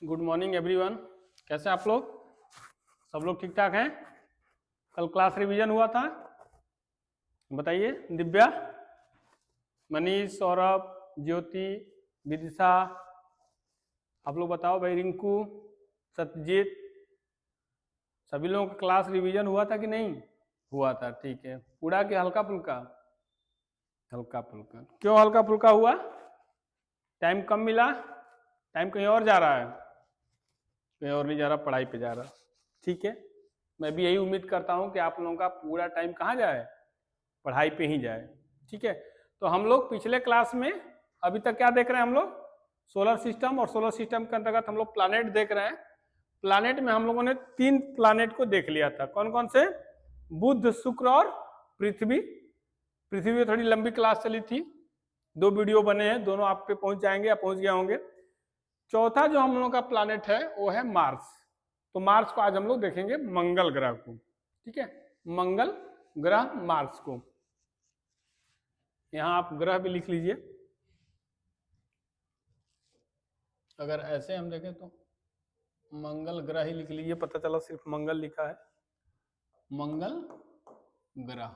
Good morning everyone. कैसे आप लोग? सब लोग ठीक ठाक हैं? कल क्लास रिवीजन हुआ था, बताइए। दिव्या, मनीष, सौरभ, ज्योति, विदिशा, आप लोग बताओ भाई। रिंकू, सत्यजीत, सभी लोगों का क्लास रिवीजन हुआ था कि नहीं हुआ था? ठीक है। पूरा कि हल्का फुल्का? हल्का फुल्का। क्यों हल्का फुल्का हुआ? टाइम कम मिला? टाइम कहीं और जा रहा है? कहीं और नहीं जा रहा, पढ़ाई पे जा रहा। ठीक है, मैं भी यही उम्मीद करता हूं कि आप लोगों का पूरा टाइम कहाँ जाए, पढ़ाई पे ही जाए। ठीक है, तो हम लोग पिछले क्लास में अभी तक क्या देख रहे हैं? हम लोग सोलर सिस्टम, और सोलर सिस्टम के अंतर्गत हम लोग प्लानेट देख रहे हैं। प्लानेट में हम लोगों ने 3 प्लानेट को देख लिया था। कौन कौन से? बुध, शुक्र और पृथ्वी। पृथ्वी में थोड़ी लंबी क्लास चली थी, 2 वीडियो बने हैं, दोनों आप पे पहुंच जाएंगे या पहुंच गए होंगे। चौथा जो हम लोगों का प्लानेट है वो है मार्स। तो मार्स को आज हम लोग देखेंगे, मंगल ग्रह को। ठीक है, मंगल ग्रह मार्स को। यहां आप ग्रह भी लिख लीजिए। अगर ऐसे हम देखें तो मंगल ग्रह ही लिख लीजिए, पता चला सिर्फ मंगल लिखा है। मंगल ग्रह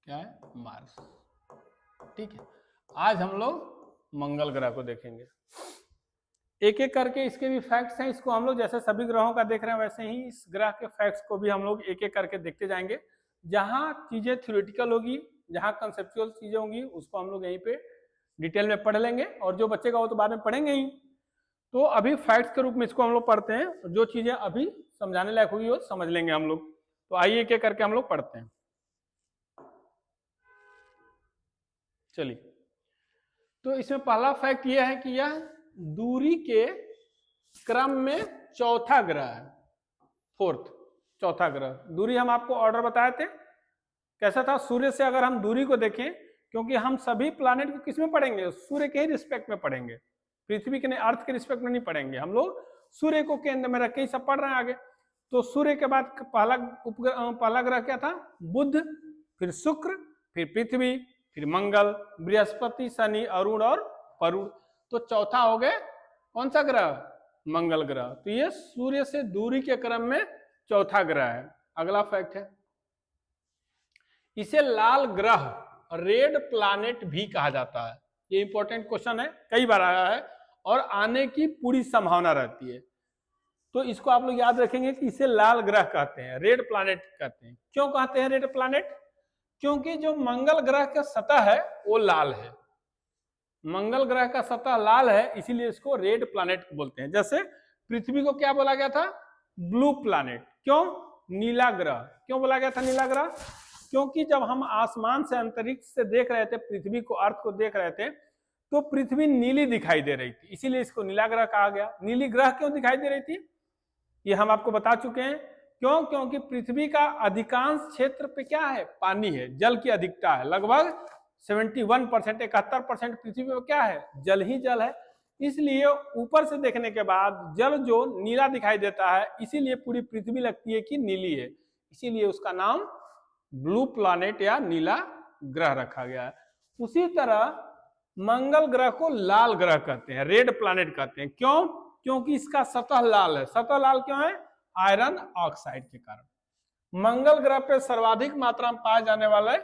क्या है? मार्स। ठीक है, आज हम लोग मंगल ग्रह को देखेंगे। एक एक करके इसके भी फैक्ट्स हैं, इसको हम लोग जैसे सभी ग्रहों का देख रहे हैं वैसे ही इस ग्रह के फैक्ट्स को भी हम लोग एक एक करके देखते जाएंगे। जहां चीजें थ्योरेटिकल होगी, जहां कंसेप्चुअल चीजें होंगी, उसको हम लोग यहीं पे डिटेल में पढ़ लेंगे, और जो बच्चे का वो तो बाद में पढ़ेंगे ही। तो अभी फैक्ट्स के रूप में इसको हम लोग पढ़ते हैं, जो चीजें अभी समझाने लायक होगी वो समझ लेंगे हम लोग। तो आइए एक एक करके हम लोग पढ़ते हैं। चलिए, तो इसमें पहला फैक्ट यह है कि यह दूरी के क्रम में चौथा ग्रह है। फोर्थ, चौथा ग्रह। दूरी हम आपको ऑर्डर बताए थे, कैसा था? सूर्य से अगर हम दूरी को देखें, क्योंकि हम सभी प्लैनेट को किस में पढ़ेंगे? सूर्य के ही रिस्पेक्ट में पढ़ेंगे, पृथ्वी के, अर्थ के रिस्पेक्ट में नहीं पढ़ेंगे। हम लोग सूर्य को केंद्र में रख के ही सब पढ़ रहे हैं आगे। तो सूर्य के बाद पहला ग्रह क्या था? बुध, फिर शुक्र, फिर पृथ्वी, फिर मंगल, बृहस्पति, शनि, अरुण और वरुण। तो चौथा हो गया कौन सा ग्रह? मंगल ग्रह। तो ये सूर्य से दूरी के क्रम में चौथा ग्रह है। अगला फैक्ट है, इसे लाल ग्रह, रेड प्लैनेट भी कहा जाता है। ये इंपॉर्टेंट क्वेश्चन है, कई बार आया है और आने की पूरी संभावना रहती है। तो इसको आप लोग याद रखेंगे कि इसे लाल ग्रह कहते हैं, रेड प्लैनेट कहते हैं। क्यों कहते हैं रेड प्लैनेट? क्योंकि जो मंगल ग्रह का सतह है वो लाल है। मंगल ग्रह का सतह लाल है, इसीलिए इसको रेड प्लैनेट बोलते हैं। जैसे पृथ्वी को क्या बोला गया था? Blue planet. क्यों? नीला ग्रह। क्यों बोला गया था नीला ग्रह? क्योंकि जब हम आसमान से, अंतरिक्ष से देख रहे थे पृथ्वी को, अर्थ को देख रहे थे, तो पृथ्वी नीली दिखाई दे रही थी, इसीलिए इसको नीला ग्रह कहा गया। नीली ग्रह क्यों दिखाई दे रही थी ये हम आपको बता चुके हैं। क्यों? क्योंकि पृथ्वी का अधिकांश क्षेत्र पे क्या है? पानी है, जल की अधिकता है। लगभग 71%, 71% पृथ्वी पे क्या है? जल ही जल है। इसलिए ऊपर से देखने के बाद जल जो नीला दिखाई देता है, इसीलिए पूरी पृथ्वी लगती है कि नीली है। इसीलिए उसका नाम ब्लू प्लैनेट या नीला ग्रह रखा गया है। उसी तरह मंगल ग्रह को लाल ग्रह कहते हैं, रेड प्लैनेट कहते हैं। क्यों? क्योंकि इसका सतह लाल है। सतह लाल क्यों है? आयरन ऑक्साइड के कारण। मंगल ग्रह पे सर्वाधिक मात्रा में पाया जाने वाला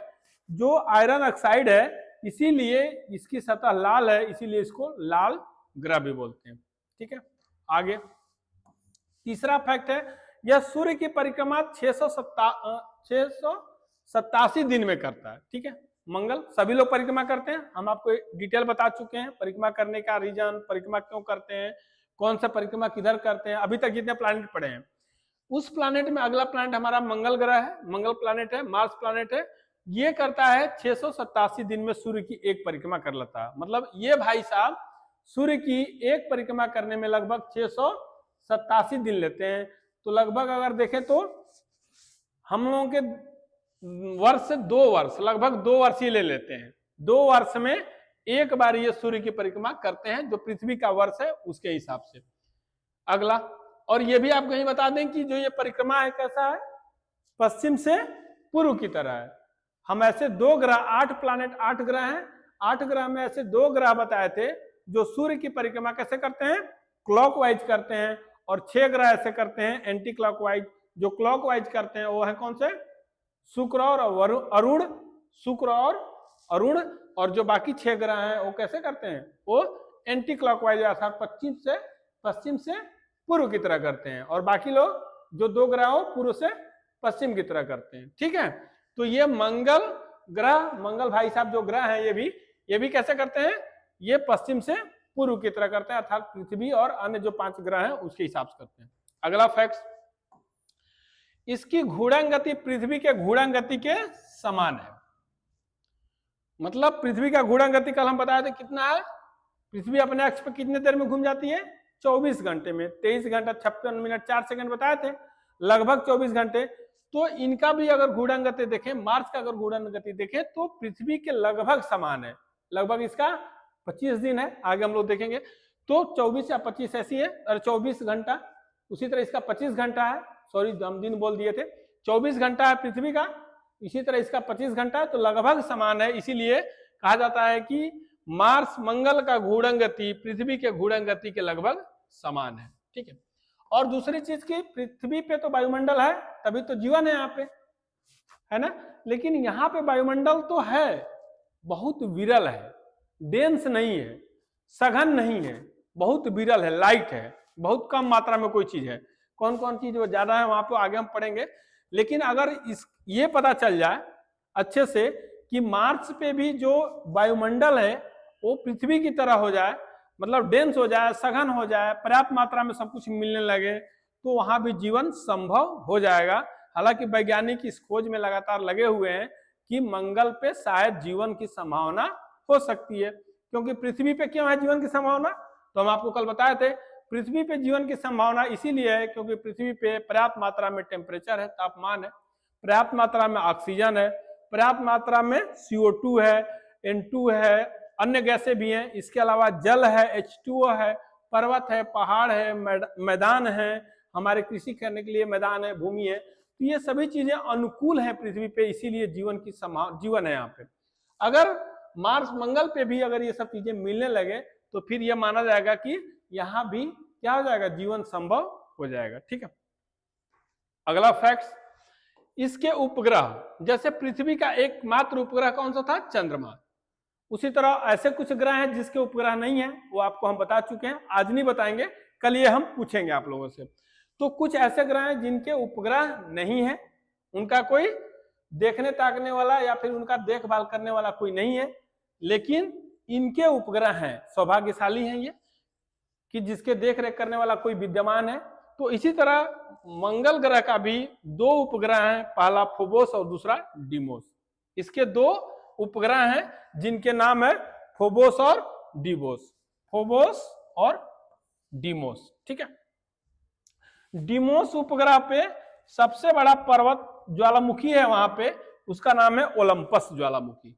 जो आयरन ऑक्साइड है, इसीलिए इसकी सतह लाल है, इसीलिए इसको लाल ग्रह भी बोलते हैं। ठीक है, आगे तीसरा फैक्ट है, यह सूर्य की परिक्रमा 687 दिन में करता है। ठीक है, मंगल सभी लोग परिक्रमा करते हैं, हम आपको डिटेल बता चुके हैं परिक्रमा करने का रीजन, परिक्रमा क्यों करते हैं, कौन सा परिक्रमा किधर करते हैं। अभी तक जितने प्लैनेट पड़े हैं, उस प्लैनेट में अगला प्लैनेट हमारा मंगल ग्रह है, मंगल प्लैनेट है, मार्स प्लैनेट है। ये करता है 687 दिन में सूर्य की एक परिक्रमा कर लेता है। मतलब ये भाई साहब सूर्य की एक परिक्रमा करने में लगभग 687 दिन लेते हैं। तो लगभग अगर देखें तो हम लोगों के वर्ष से 2 वर्ष, लगभग 2 वर्ष ही ले लेते हैं। 2 वर्ष में एक बार ये सूर्य की परिक्रमा करते हैं, जो पृथ्वी का वर्ष है उसके हिसाब से। अगला, और ये भी आपको यही बता दें कि जो ये परिक्रमा है कैसा है? पश्चिम से पूर्व की तरह है। हम ऐसे 2 ग्रह, 8 प्लैनेट, 8 ग्रह हैं, 8 ग्रह में ऐसे 2 ग्रह बताए थे जो सूर्य की परिक्रमा कैसे करते हैं? क्लॉकवाइज करते हैं और 6 ग्रह ऐसे करते हैं एंटी क्लॉकवाइज। जो क्लॉकवाइज करते हैं वो है कौन से? शुक्र और अरुण, शुक्र और अरुण। और जो बाकी 6 ग्रह हैं वो कैसे करते हैं? वो एंटी क्लॉकवाइज अर्थात पश्चिम से पूर्व की तरह करते हैं, और बाकी लोग जो 2 ग्रह हो पूर्व से पश्चिम की तरह करते हैं। ठीक है, तो ये मंगल ग्रह, मंगल भाई साहब जो ग्रह हैं ये भी कैसे करते हैं? ये पश्चिम से पूर्व की तरह करते हैं, अर्थात पृथ्वी और अन्य जो 5 ग्रह हैं उसके हिसाब से करते हैं। अगला फैक्ट, इसकी घूर्णन गति पृथ्वी के घूर्णन गति के समान है। मतलब पृथ्वी का घूर्णन गति कल हम बताए थे कितना है? पृथ्वी अपने अक्ष पर कितने देर में घूम जाती है? 24 घंटे में। 23 घंटा 56 मिनट 4 सेकंड बताए थे, लगभग 24 घंटे। तो इनका भी अगर घूर्णन गति देखें, मार्स का अगर घूर्णन गति देखें तो पृथ्वी के लगभग समान है। लगभग इसका 25 दिन है, आगे हम लोग देखेंगे। तो 24 या 25 ऐसी है, और 24 घंटा। उसी तरह इसका 25 घंटा है, सॉरी हम दिन बोल दिए थे। 24 घंटा है पृथ्वी का, इसी तरह इसका 25 घंटा है, तो लगभग समान है। इसीलिए कहा जाता है कि मार्स मंगल का घूर्णन गति पृथ्वी के घूर्णन गति के लगभग समान है। ठीक है, और दूसरी चीज की, पृथ्वी पे तो वायुमंडल है, तभी तो जीवन है यहाँ पे, है ना। लेकिन यहाँ पे वायुमंडल तो है, बहुत विरल है, डेंस नहीं है, सघन नहीं है, बहुत विरल है, लाइट है, बहुत कम मात्रा में कोई चीज है। कौन कौन चीज वो ज्यादा है वहां पे आगे हम पढ़ेंगे। लेकिन अगर ये पता चल जाए अच्छे से कि मार्स पे भी जो वायुमंडल है वो पृथ्वी की तरह हो जाए, मतलब डेंस हो जाए, सघन हो जाए, पर्याप्त मात्रा में सब कुछ मिलने लगे, तो वहां भी जीवन संभव हो जाएगा। हालांकि वैज्ञानिक इस खोज में लगातार लगे हुए हैं कि मंगल पे शायद जीवन की संभावना हो सकती है। क्योंकि पृथ्वी पे क्यों है जीवन की संभावना? तो हम आपको कल बताए थे, पृथ्वी पे जीवन की संभावना इसीलिए है क्योंकि पृथ्वी पे पर्याप्त मात्रा में टेम्परेचर है, तापमान है, पर्याप्त मात्रा में ऑक्सीजन है, पर्याप्त मात्रा में CO2 है, N2 है, अन्य गैसें भी हैं। इसके अलावा जल है, H2O है, पर्वत है, पहाड़ है, मैदान है, हमारे कृषि करने के लिए मैदान है, भूमि है। तो ये सभी चीजें अनुकूल हैं पृथ्वी पे, इसीलिए जीवन है यहाँ पे। अगर मार्स मंगल पे भी अगर ये सब चीजें मिलने लगे तो फिर यह माना जाएगा कि यहाँ भी क्या हो जाएगा? जीवन संभव हो जाएगा। ठीक है, अगला फैक्ट, इसके उपग्रह, जैसे पृथ्वी का एकमात्र उपग्रह कौन सा था? चंद्रमा। उसी तरह ऐसे कुछ ग्रह हैं जिसके उपग्रह नहीं है, वो आपको हम बता चुके हैं, आज नहीं बताएंगे, कल ये हम पूछेंगे आप लोगों से। तो कुछ ऐसे ग्रह हैं जिनके उपग्रह नहीं है, उनका कोई देखने ताकने वाला या फिर उनका देखभाल करने वाला कोई नहीं है, लेकिन इनके उपग्रह हैं। सौभाग्यशाली हैं ये कि जिसके देख रेख करने वाला कोई विद्यमान है। तो इसी तरह मंगल ग्रह का भी 2 उपग्रह हैं, पहला फोबोस और दूसरा डीमोस। इसके 2 उपग्रह हैं जिनके नाम है फोबोस और डीमोस, फोबोस और डीमोस। ठीक है, डीमोस उपग्रह पे सबसे बड़ा पर्वत ज्वालामुखी है वहां पे, उसका नाम है ओलंपस ज्वालामुखी।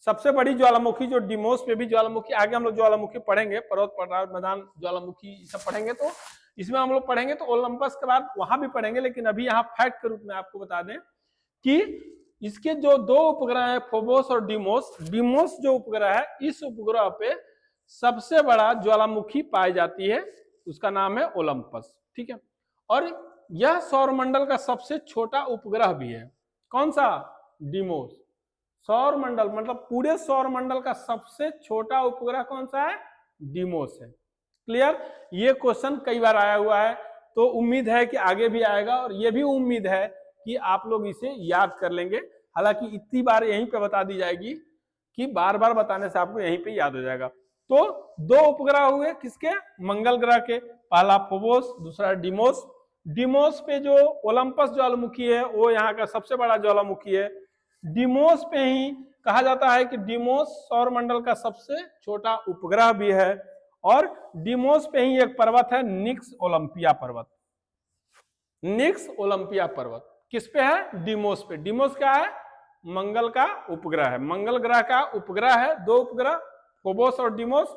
सबसे बड़ी ज्वालामुखी जो डीमोस पे भी ज्वालामुखी, आगे हम लोग ज्वालामुखी पढ़ेंगे, पर्वत पठार मैदान ज्वालामुखी सब पढ़ेंगे, तो इसमें हम लोग पढ़ेंगे तो ओलंपस के बाद वहां भी पढ़ेंगे। लेकिन अभी यहाँ फैक्ट के रूप में आपको बता दें कि इसके जो 2 उपग्रह है फोबोस और डीमोस, डीमोस जो उपग्रह है, इस उपग्रह पे सबसे बड़ा ज्वालामुखी पाई जाती है, उसका नाम है ओलंपस। ठीक है, और यह सौरमंडल का सबसे छोटा उपग्रह भी है। कौन सा? डीमोस। सौरमंडल मतलब पूरे सौरमंडल का सबसे छोटा उपग्रह कौन सा है? डीमोस है। क्लियर? ये क्वेश्चन कई बार आया हुआ है, तो उम्मीद है कि आगे भी आएगा, और ये भी उम्मीद है कि आप लोग इसे याद कर लेंगे। हालांकि इतनी बार यहीं पे बता दी जाएगी कि बार बार बताने से आपको यहीं पे याद हो जाएगा। तो 2 उपग्रह हुए किसके? मंगल ग्रह के, पहला फोबोस, दूसरा डीमोस। डीमोस पे जो ओलंपस ज्वालामुखी है वो यहाँ का सबसे बड़ा ज्वालामुखी है। डीमोस पे ही कहा जाता है कि डीमोस सौरमंडल का सबसे छोटा उपग्रह भी है, और डीमोस पे ही एक पर्वत है, निक्स ओलंपिया पर्वत। निक्स ओलंपिया पर्वत किस पे है? डीमोस पे। डीमोस क्या है? मंगल का उपग्रह है, मंगल ग्रह का उपग्रह है। 2 उपग्रह, फोबोस और डीमोस।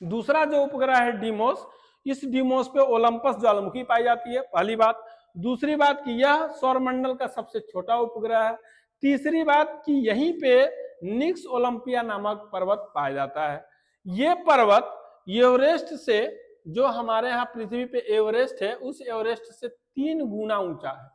दूसरा जो उपग्रह है डीमोस, इस डीमोस पे ओलंपस ज्वालामुखी पाई जाती है, पहली बात। दूसरी बात कि यह सौरमंडल का सबसे छोटा उपग्रह है। तीसरी बात कि यहीं पे निक्स ओलंपिया नामक पर्वत पाया जाता है। ये पर्वत एवरेस्ट से जो हमारे यहाँ पृथ्वी पे एवरेस्ट है उस एवरेस्ट से 3 गुना ऊंचा है।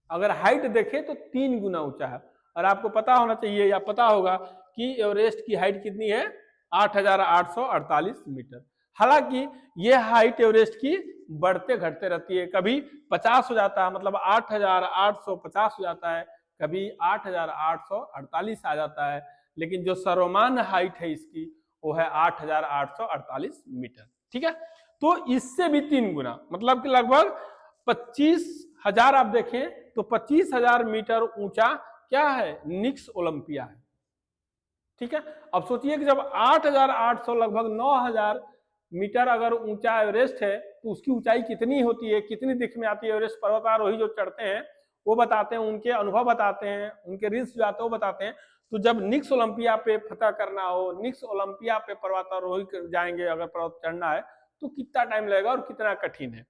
अगर हाइट देखें तो 3 गुना ऊंचा है। और आपको पता होना चाहिए या पता होगा कि एवरेस्ट की हाइट कितनी है, 8,848 मीटर। हालांकि ये हाइट एवरेस्ट की बढ़ते घटते रहती है, कभी 50 हो जाता है, मतलब 8,850 हो जाता है, कभी 8,848 आ जाता है, लेकिन जो सर्वमान्य हाइट है इसकी वो है 8,848 मीटर। ठीक है, तो इससे भी 3 गुना, मतलब कि लगभग 25,000, आप देखें तो 25,000 मीटर ऊंचा क्या है, निक्स ओलंपिया है। ठीक है, अब सोचिए कि जब 8,800 लगभग 9,000 मीटर अगर ऊंचा एवरेस्ट है तो उसकी ऊंचाई कितनी होती है, कितनी दिख में आती है। एवरेस्ट पर्वतारोही जो चढ़ते हैं वो बताते हैं, उनके अनुभव बताते हैं, उनके रिस्क जो आते हैं वो बताते हैं। तो जब निक्स ओलंपिया पे फतह करना हो, निक्स ओलंपिया पे पर्वतारोही जाएंगे, अगर पर्वत चढ़ना है तो कितना टाइम लगेगा और कितना कठिन है।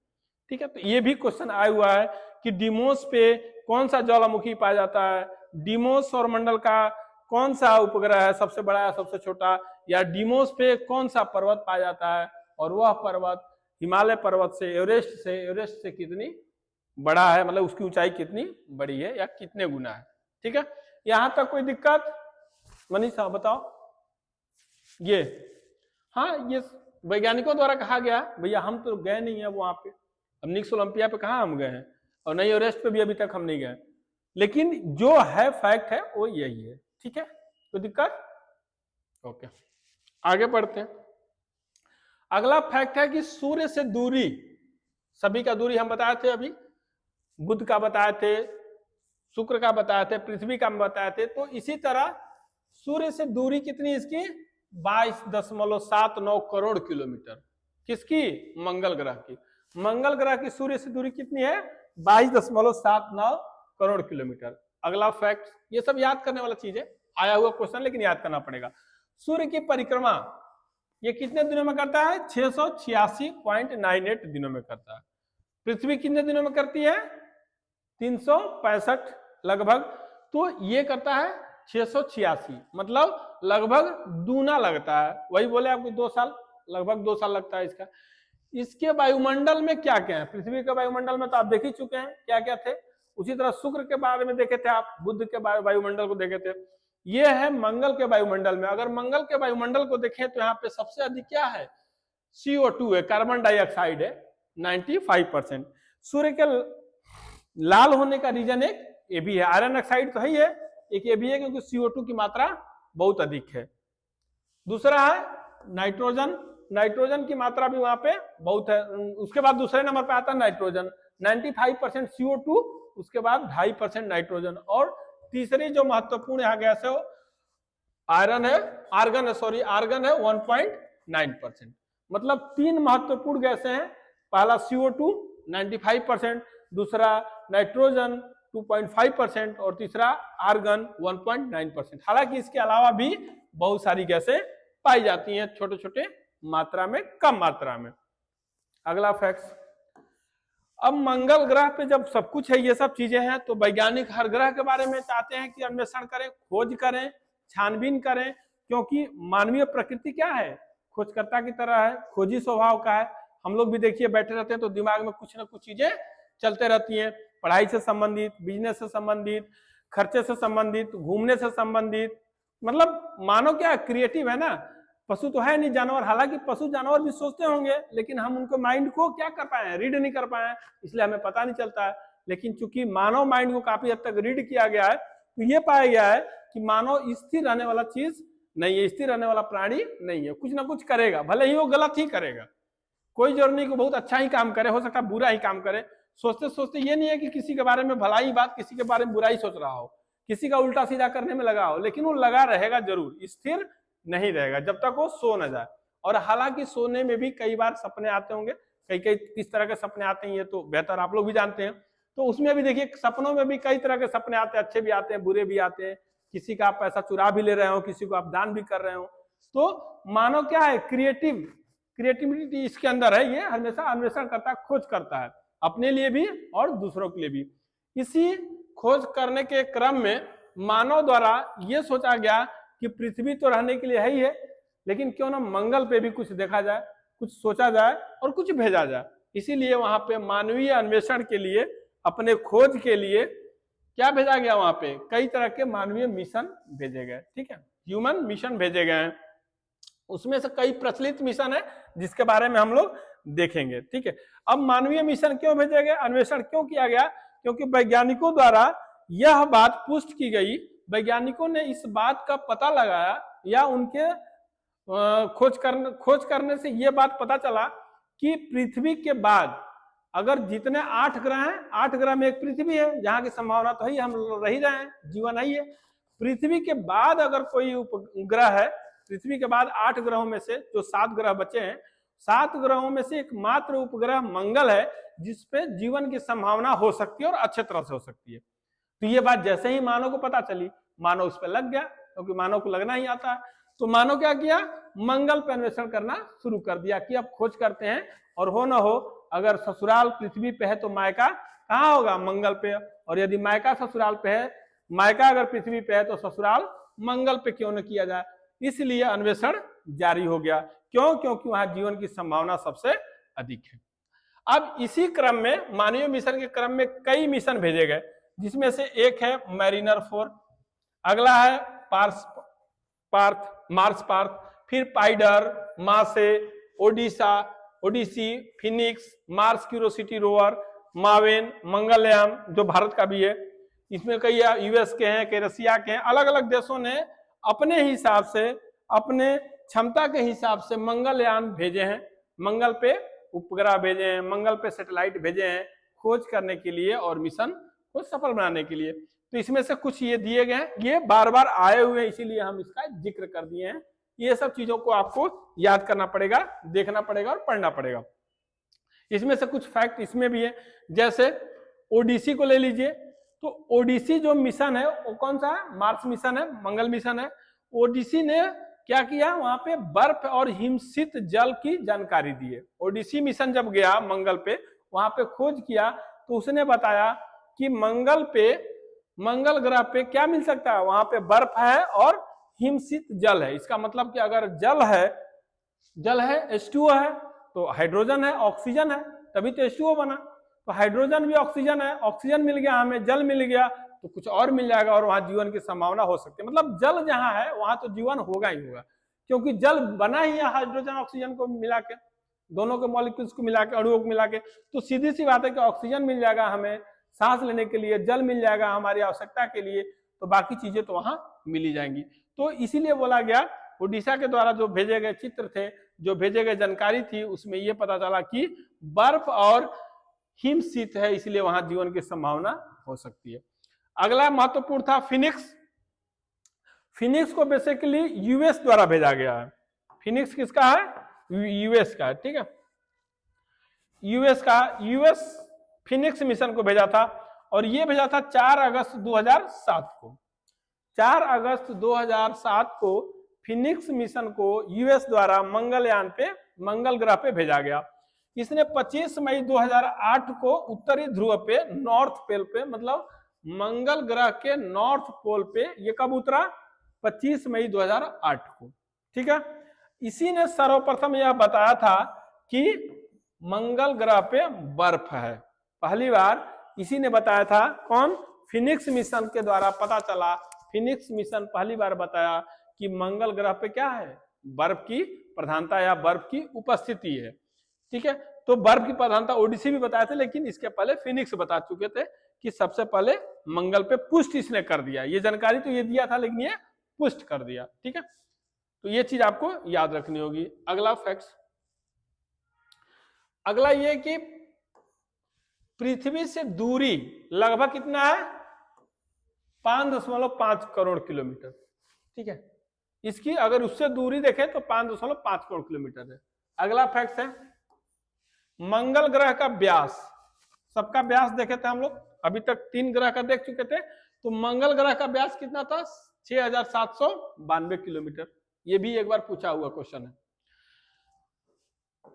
ठीक है, तो ये भी क्वेश्चन आया हुआ है कि डिमोस पे कौन सा ज्वालामुखी पाया जाता है, डिमोस सौर मंडल का कौन सा उपग्रह है, सबसे बड़ा या सबसे छोटा, या डिमोस पे कौन सा पर्वत पाया जाता है और वह पर्वत हिमालय पर्वत से एवरेस्ट से कितनी बड़ा है, मतलब उसकी ऊंचाई कितनी बड़ी है या कितने गुना है। ठीक है, यहां तक कोई दिक्कत? मनीषा बताओ। ये हाँ, ये वैज्ञानिकों द्वारा कहा गया, भैया हम तो गए नहीं है वहां पे, अब निक्स ओलंपिया पे कहाँ हम गए हैं, और नहीं एवरेस्ट पे भी अभी तक हम नहीं गए, लेकिन जो है फैक्ट है वो यही है। ठीक है, कोई दिक्कत? ओके, आगे बढ़ते हैं। अगला फैक्ट है कि सूर्य से दूरी, सभी का दूरी हम बताए थे, अभी बुध का बताए थे, शुक्र का बताए थे, पृथ्वी का बताए थे, तो इसी तरह सूर्य से दूरी कितनी इसकी, 22.79 करोड़ किलोमीटर। किसकी? मंगल ग्रह की। मंगल ग्रह की सूर्य से दूरी कितनी है? 22.79 करोड़ किलोमीटर। अगला फैक्ट, ये सब याद करने वाला चीज है, आया हुआ क्वेश्चन लेकिन याद करना पड़ेगा। सूर्य की परिक्रमा ये कितने दिनों में करता है? 686.98 दिनों में करता है। पृथ्वी कितने दिनों में करती है? 365 लगभग, तो ये करता है 686, मतलब लगभग दूना लगता है। वही बोले आपको 2 साल, लगभग 2 साल लगता है इसका। इसके वायुमंडल में क्या क्या है? पृथ्वी के वायुमंडल में तो आप देख ही चुके हैं क्या क्या थे। उसी तरह शुक्र के बारे में देखे थे आप, बुध के वायुमंडल को देखे थे। ये है मंगल के वायुमंडल में। अगर मंगल के वायुमंडल को देखें तो यहाँ पे सबसे अधिक क्या है? CO2 है, कार्बन डाइऑक्साइड है 95%। सूर्य के लाल होने का रीजन एक ये भी है, आयरन ऑक्साइड तो है ही है, एक ये भी है क्योंकि CO2 की मात्रा बहुत अधिक है। दूसरा है नाइट्रोजन, नाइट्रोजन की मात्रा भी वहां पे बहुत है। उसके बाद दूसरे नंबर पे आता है नाइट्रोजन, 95% CO2, उसके बाद 2.5% नाइट्रोजन, और तीसरी जो महत्वपूर्ण यहाँ गैस है वो आर्गन है 1.9%। मतलब 3 महत्वपूर्ण गैसें हैं, पहला CO2 95%, दूसरा नाइट्रोजन 2.5% और तीसरा आर्गन 1.9%। हालांकि इसके अलावा भी बहुत सारी गैसें पाई जाती हैं, छोटे छोटे मात्रा में, कम मात्रा में। अगला फैक्ट, अब मंगल ग्रह पे जब सब कुछ है, ये सब चीजें हैं, तो वैज्ञानिक हर ग्रह के बारे में चाहते हैं कि अन्वेषण करें, खोज करें, छानबीन करें, क्योंकि मानवीय प्रकृति क्या है? खोजकर्ता की तरह है, खोजी स्वभाव का है। हम लोग भी देखिए बैठे रहते हैं तो दिमाग में कुछ ना कुछ चीजें चलते रहती हैं, पढ़ाई से संबंधित, बिजनेस से संबंधित, खर्चे से संबंधित, घूमने से संबंधित, मतलब मानो क्या क्रिएटिव है ना। पशु तो है नहीं, जानवर, हालांकि पशु जानवर भी सोचते होंगे, लेकिन हम उनको माइंड को क्या कर पाए हैं? रीड नहीं कर पाए हैं, इसलिए हमें पता नहीं चलता है। लेकिन चूंकि मानव माइंड को काफी हद तक रीड किया गया है, तो ये पाया गया है कि मानव स्थिर रहने वाला चीज नहीं है, स्थिर रहने वाला प्राणी नहीं है, कुछ ना कुछ करेगा, भले ही वो गलत ही करेगा। कोई जरूरी नहीं कि बहुत अच्छा ही काम करे, हो सकता है बुरा ही काम करे। सोचते सोचते ये नहीं है कि किसी के बारे में भलाई बात, किसी के बारे में बुराई सोच रहा हो, किसी का उल्टा सीधा करने में लगा हो, लेकिन वो लगा रहेगा जरूर, स्थिर नहीं रहेगा जब तक वो सो न जाए। और हालांकि सोने में भी कई बार सपने आते होंगे, कई कई किस तरह के सपने आते हैं ये तो बेहतर आप लोग भी जानते हैं। तो उसमें भी देखिए सपनों में भी कई तरह के सपने आते हैं, अच्छे भी आते हैं, बुरे भी आते हैं। किसी का आप पैसा चुरा भी ले रहे हो, किसी को आप दान भी कर रहे हो। तो मानो क्या है, क्रिएटिविटी इसके अंदर है। ये हमेशा अन्वेषण करता है, खोज करता है, अपने लिए भी और दूसरों के लिए भी। इसी खोज करने के क्रम में मानव द्वारा ये सोचा गया कि पृथ्वी तो रहने के लिए है ही है, लेकिन क्यों ना मंगल पे भी कुछ देखा जाए, कुछ सोचा जाए और कुछ भेजा जाए। इसीलिए वहां पे मानवीय अन्वेषण के लिए, अपने खोज के लिए क्या भेजा गया, वहां पे कई तरह के मानवीय मिशन भेजे गए। ठीक है, ह्यूमन मिशन भेजे गए हैं। उसमें से कई प्रचलित मिशन है जिसके बारे में हम लोग देखेंगे। ठीक है, अब मानवीय मिशन क्यों भेजे गए, अन्वेषण क्यों किया गया, क्योंकि वैज्ञानिकों द्वारा यह बात पुष्ट की गई, वैज्ञानिकों ने इस बात का पता लगाया या उनके खोज करने से यह बात पता चला कि पृथ्वी के बाद अगर जितने 8 ग्रह हैं, 8 ग्रह में एक पृथ्वी है, जहां की संभावना तो है, हम रह ही रहे हैं, जीवन है ही है। पृथ्वी के बाद अगर कोई उपग्रह है, पृथ्वी के बाद 8 ग्रहों में से जो 7 ग्रह बचे हैं, 7 ग्रहों में से एकमात्र उपग्रह मंगल है जिसपे जीवन की संभावना हो सकती है और अच्छे तरह से हो सकती है। तो ये बात जैसे ही मानव को पता चली, मानव उस पर लग गया, क्योंकि मानव को लगना ही आता है। तो मानव क्या किया, मंगल पर अन्वेषण करना शुरू कर दिया कि अब खोज करते हैं, और हो ना हो अगर ससुराल पृथ्वी पे है तो मायका कहाँ होगा, मंगल पे, और यदि मायका ससुराल पे है, मायका अगर पृथ्वी पे है तो ससुराल मंगल पे क्यों न किया जाए। इसलिए अन्वेषण जारी हो गया। क्यों, क्योंकि वहां जीवन की संभावना सबसे अधिक है। अब इसी क्रम में, मानवीय मिशन के क्रम में कई मिशन भेजे गए, जिसमें से एक है मैरिनर 4, अगला है मार्स पार्थ, फिर पाइडर, मासे, Odyssey, Phoenix, Mars Curiosity rover, MAVEN, Mangalyaan जो भारत का भी है। इसमें कई यूएस के हैं, कई रसिया के हैं। अलग अलग देशों ने अपने हिसाब से, अपने क्षमता के हिसाब से मंगलयान भेजे हैं, मंगल पे उपग्रह भेजे हैं, मंगल पे सैटेलाइट भेजे हैं खोज करने के लिए और मिशन को सफल बनाने के लिए। तो इसमें से कुछ ये दिए गए हैं, ये बार बार आए हुए हैं, इसीलिए हम इसका जिक्र कर दिए हैं। ये सब चीजों को आपको याद करना पड़ेगा, देखना पड़ेगा और पढ़ना पड़ेगा। इसमें से कुछ फैक्ट इसमें भी है, जैसे ओडिसी को ले लीजिए। तो ओडिसी जो मिशन है वो कौन सा है, मार्स मिशन है, मंगल मिशन है। ओडिसी ने क्या किया, वहां पे बर्फ और हिमशीत जल की जानकारी दी है। ओडिसी मिशन जब गया मंगल पे, वहां पे खोज किया, तो उसने बताया कि मंगल ग्रह पे क्या मिल सकता है, वहां पे बर्फ है और हिमशीत जल है। इसका मतलब कि अगर जल है H2O है, तो हाइड्रोजन है, ऑक्सीजन है, तभी तो H2O बना। तो हाइड्रोजन भी ऑक्सीजन है, ऑक्सीजन मिल गया हमें, जल मिल गया, तो कुछ और मिल जाएगा और वहां जीवन की संभावना हो सकती है। मतलब जल जहां है वहां तो जीवन होगा ही होगा, क्योंकि जल बना ही है हाइड्रोजन ऑक्सीजन को मिला के, दोनों के मॉलिक्यूल्स को मिला के, अणुओं को मिला के। तो सीधी सी बात है कि ऑक्सीजन मिल जाएगा हमें सांस लेने के लिए, जल मिल जाएगा हमारी आवश्यकता के लिए, तो बाकी चीजें तो वहां मिली जाएंगी। तो इसीलिए बोला गया, ओडिशा के द्वारा जो भेजे गए चित्र थे, जो भेजे गए जानकारी थी, उसमें यह पता चला कि बर्फ और हिमशीत है, इसलिए वहां जीवन की संभावना हो सकती है। अगला महत्वपूर्ण था फिनिक्स। फिनिक्स को बेसिकली यूएस द्वारा भेजा गया है। फिनिक्स किसका है, यूएस का है। ठीक है, यूएस फिनिक्स मिशन को भेजा था, और यह भेजा था 4 अगस्त 2007 को। 4 अगस्त 2007 को फिनिक्स मिशन को यूएस द्वारा मंगलयान पे, मंगल ग्रह पे भेजा गया। इसने 25 मई 2008 को उत्तरी ध्रुव पे, नॉर्थ पोल पे, मतलब मंगल ग्रह के नॉर्थ पोल पे ये कब उतरा, 25 मई 2008 को। ठीक है, इसी ने सर्वप्रथम यह बताया था कि मंगल ग्रह पे बर्फ है। पहली बार इसी ने बताया था। कौन, फिनिक्स मिशन के द्वारा पता चला। फिनिक्स मिशन पहली बार बताया कि मंगल ग्रह पे क्या है, बर्फ की प्रधानता या बर्फ की उपस्थिति है। ठीक है, तो बर्फ की प्रधानता ओडिसी भी बताए थे, लेकिन इसके पहले फिनिक्स बता चुके थे कि सबसे पहले मंगल पे पुष्ट इसने कर दिया। ये जानकारी तो ये दिया था, लेकिन ये पुष्ट कर दिया। ठीक है, तो ये चीज आपको याद रखनी होगी। अगला फैक्ट, अगला ये कि पृथ्वी से दूरी लगभग कितना है, 5.5 करोड़ किलोमीटर। ठीक है, इसकी अगर उससे दूरी देखें तो 5.5 करोड़ किलोमीटर है। अगला फैक्ट है मंगल ग्रह का व्यास। सबका व्यास देखे थे हम लोग, अभी तक 3 ग्रह का देख चुके थे। तो मंगल ग्रह का व्यास कितना था, 6792 किलोमीटर। ये भी एक बार पूछा हुआ क्वेश्चन है,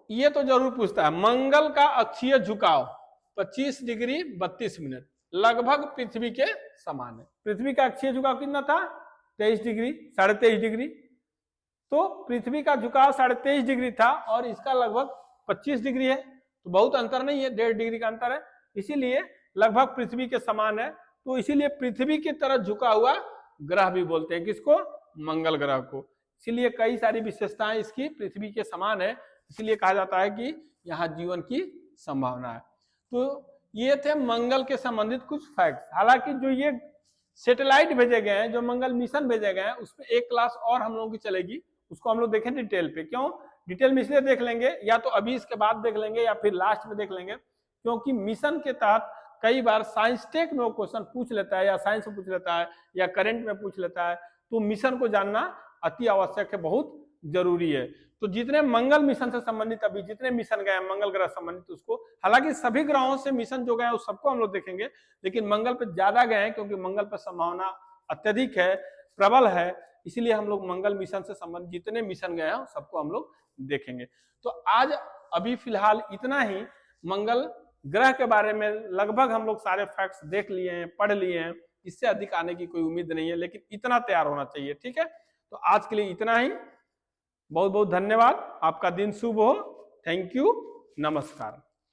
ये तो जरूर पूछता है। मंगल का अक्षीय झुकाव 25 डिग्री 32 मिनट, लगभग पृथ्वी के समान है। पृथ्वी का अक्षीय झुकाव कितना था, 23 डिग्री, 23.5 डिग्री। तो पृथ्वी का झुकाव 23.5 डिग्री था और इसका लगभग 25 डिग्री है, तो बहुत अंतर नहीं है, 1.5 डिग्री का अंतर है, इसीलिए लगभग पृथ्वी के समान है। तो इसीलिए पृथ्वी की तरह झुका हुआ ग्रह भी बोलते हैं, किसको? मंगल ग्रह को। इसीलिए कई सारी विशेषताएं इसकी पृथ्वी के समान है, इसीलिए कहा जाता है कि यहाँ जीवन की संभावना है। तो ये थे मंगल के संबंधित कुछ फैक्ट्स। हालांकि जो ये सैटेलाइट भेजे गए हैं, जो मंगल मिशन भेजे गए हैं, उसमें एक क्लास और हम लोगों की चलेगी, उसको हम लोग देखें डिटेल पे। क्यों डिटेल में? इसलिए देख लेंगे, या तो अभी इसके बाद देख लेंगे या फिर लास्ट में देख लेंगे, क्योंकि मिशन के तहत कई बार साइंस टेक में वो क्वेश्चन पूछ लेता है, या साइंस में पूछ लेता है, या करंट में पूछ लेता है। तो मिशन को जानना अति आवश्यक है, बहुत जरूरी है। तो जितने मंगल मिशन से संबंधित अभी जितने मिशन गए हैं मंगल ग्रह संबंधित, उसको, हालांकि सभी ग्रहों से मिशन जो गए हैं उस सबको हम लोग देखेंगे, लेकिन मंगल पे ज्यादा गए हैं क्योंकि मंगल पर संभावना अत्यधिक है, प्रबल है, इसीलिए हम लोग मंगल मिशन से संबंधित जितने मिशन गए हैं सबको हम लोग देखेंगे। तो आज अभी फिलहाल इतना ही। मंगल ग्रह के बारे में लगभग हम लोग सारे फैक्ट्स देख लिए हैं, पढ़ लिए हैं, इससे अधिक आने की कोई उम्मीद नहीं है, लेकिन इतना तैयार होना चाहिए। ठीक है, तो आज के लिए इतना ही। बहुत बहुत धन्यवाद, आपका दिन शुभ हो। थैंक यू, नमस्कार।